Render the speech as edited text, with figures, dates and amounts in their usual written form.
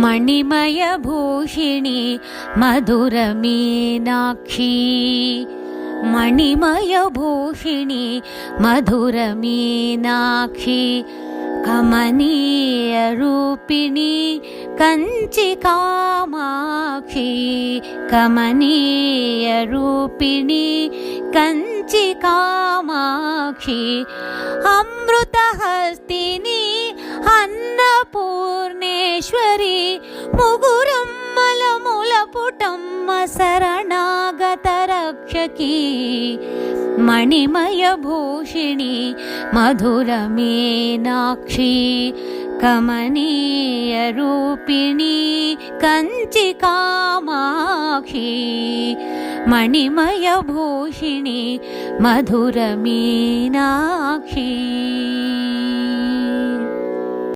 मणिमयभूषिणी मधुरमीनाक्षी मणिमयभूषिणी मधुरमीनाक्षी कमनीयरूपिणी कंचिकामाक्षी कमनीयरूपिणी कंचिकामाक्षी अमृतहस्तिनी Annapurneshwari मुगुरम्मलमुलपुटम्म शरणागतरक्षकी मणिमयभूषिणी मधुरमीनाक्षी कमनीयरूपिणी कंचिकामाक्षी मणिमयभूषिणी मधुरमीनाक्षी।